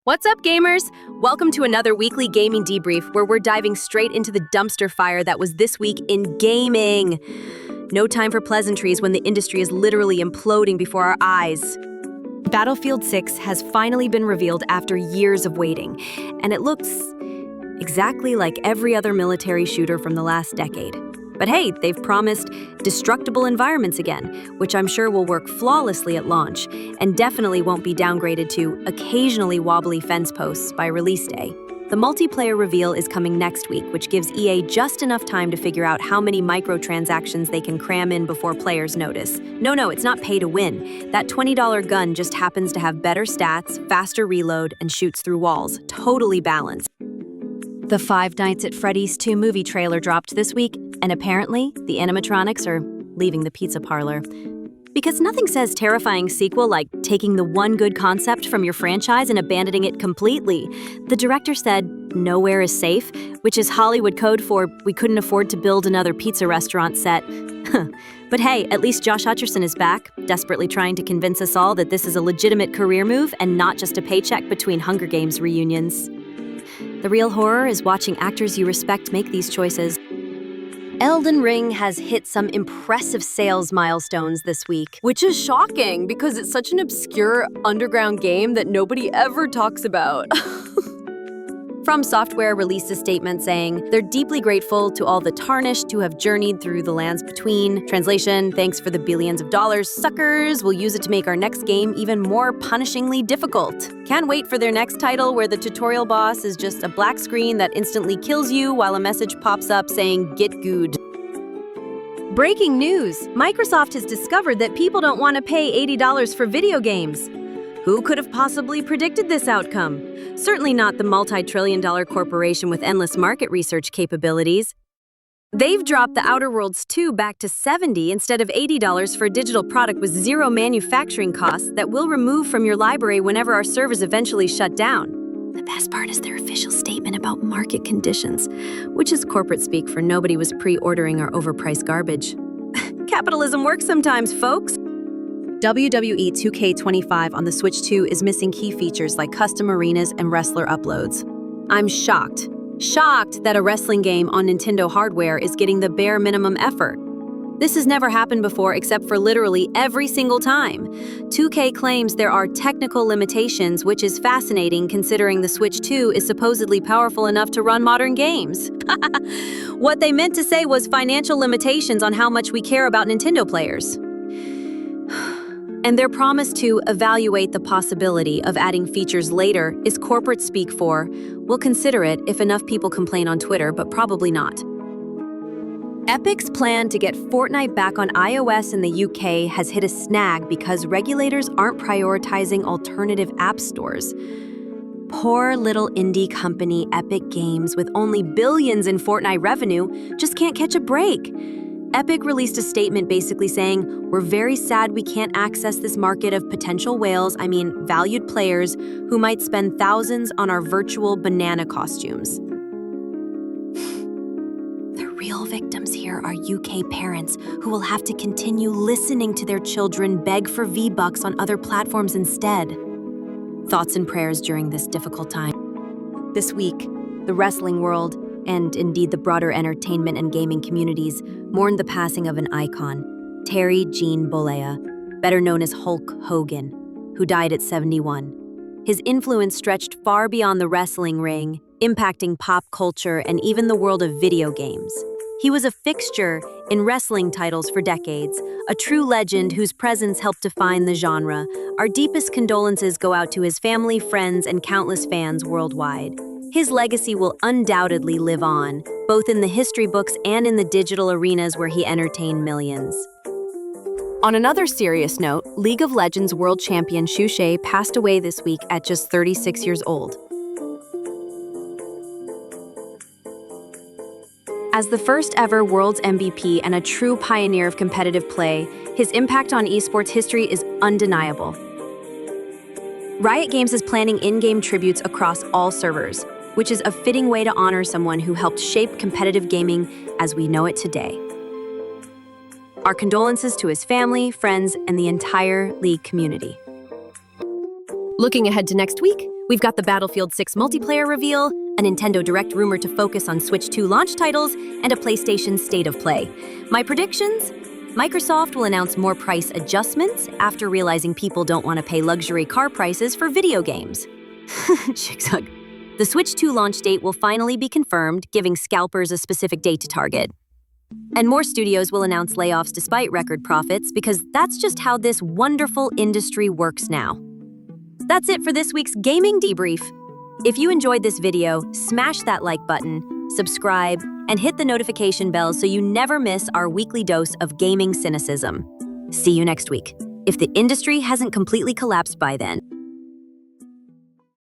What's up, gamers? Welcome to another weekly gaming debrief where we're diving straight into the dumpster fire that was this week in gaming. No time for pleasantries when the industry is literally imploding before our eyes. Battlefield 6 has finally been revealed after years of waiting, and it looks exactly like every other military shooter from the last decade. But hey, they've promised destructible environments again, which I'm sure will work flawlessly at launch, and definitely won't be downgraded to occasionally wobbly fence posts by release day. The multiplayer reveal is coming next week, which gives EA just enough time to figure out how many microtransactions they can cram in before players notice. No, it's not pay to win. That $20 gun just happens to have better stats, faster reload, and shoots through walls. Totally balanced. The Five Nights at Freddy's 2 movie trailer dropped this week, and apparently, the animatronics are leaving the pizza parlor. Because nothing says terrifying sequel like taking the one good concept from your franchise and abandoning it completely. The director said, "Nowhere is safe," which is Hollywood code for we couldn't afford to build another pizza restaurant set. But hey, at least Josh Hutcherson is back, desperately trying to convince us all that this is a legitimate career move and not just a paycheck between Hunger Games reunions. The real horror is watching actors you respect make these choices. Elden Ring has hit some impressive sales milestones this week. Which is shocking because it's such an obscure underground game that nobody ever talks about. From Software released a statement saying, they're deeply grateful to all the tarnished who have journeyed through the lands between. Translation, thanks for the billions of dollars, suckers. We'll use it to make our next game even more punishingly difficult. Can't wait for their next title where the tutorial boss is just a black screen that instantly kills you while a message pops up saying, get good. Breaking news! Microsoft has discovered that people don't want to pay $80 for video games. Who could have possibly predicted this outcome? Certainly not the multi-trillion-dollar corporation with endless market research capabilities. They've dropped The Outer Worlds 2 back to $70 instead of $80 for a digital product with zero manufacturing costs that we'll remove from your library whenever our servers eventually shut down. The best part is their official statement about market conditions, which is corporate speak for nobody was pre-ordering our overpriced garbage. Capitalism works sometimes, folks. WWE 2K25 on the Switch 2 is missing key features like custom arenas and wrestler uploads. I'm shocked that a wrestling game on Nintendo hardware is getting the bare minimum effort. This has never happened before except for literally every single time. 2K claims there are technical limitations, which is fascinating considering the Switch 2 is supposedly powerful enough to run modern games. What they meant to say was financial limitations on how much we care about Nintendo players. And their promise to evaluate the possibility of adding features later is corporate speak for, we'll consider it if enough people complain on Twitter, but probably not. Epic's plan to get Fortnite back on iOS in the UK has hit a snag because regulators aren't prioritizing alternative app stores. Poor little indie company Epic Games, with only billions in Fortnite revenue, just can't catch a break. Epic released a statement basically saying, we're very sad we can't access this market of potential valued players who might spend thousands on our virtual banana costumes. The real victims here are UK parents who will have to continue listening to their children beg for V-Bucks on other platforms instead. Thoughts and prayers during this difficult time. This week, the wrestling world, and indeed the broader entertainment and gaming communities, mourned the passing of an icon, Terry Gene Bollea, better known as Hulk Hogan, who died at 71. His influence stretched far beyond the wrestling ring, impacting pop culture and even the world of video games. He was a fixture in wrestling titles for decades, a true legend whose presence helped define the genre. Our deepest condolences go out to his family, friends, and countless fans worldwide. His legacy will undoubtedly live on, both in the history books and in the digital arenas where he entertained millions. On another serious note, League of Legends world champion Shushei passed away this week at just 36 years old. As the first ever World's MVP and a true pioneer of competitive play, his impact on esports history is undeniable. Riot Games is planning in-game tributes across all servers, which is a fitting way to honor someone who helped shape competitive gaming as we know it today. Our condolences to his family, friends, and the entire League community. Looking ahead to next week, We've got the Battlefield 6 multiplayer reveal, a Nintendo Direct rumor to focus on Switch 2 launch titles, and a PlayStation State of Play. My predictions? Microsoft will announce more price adjustments after realizing people don't want to pay luxury car prices for video games. Chicks hug. The Switch 2 launch date will finally be confirmed, giving scalpers a specific date to target. And more studios will announce layoffs despite record profits, because that's just how this wonderful industry works now. That's it for this week's Gaming Debrief. If you enjoyed this video, smash that like button, subscribe, and hit the notification bell so you never miss our weekly dose of gaming cynicism. See you next week, if the industry hasn't completely collapsed by then.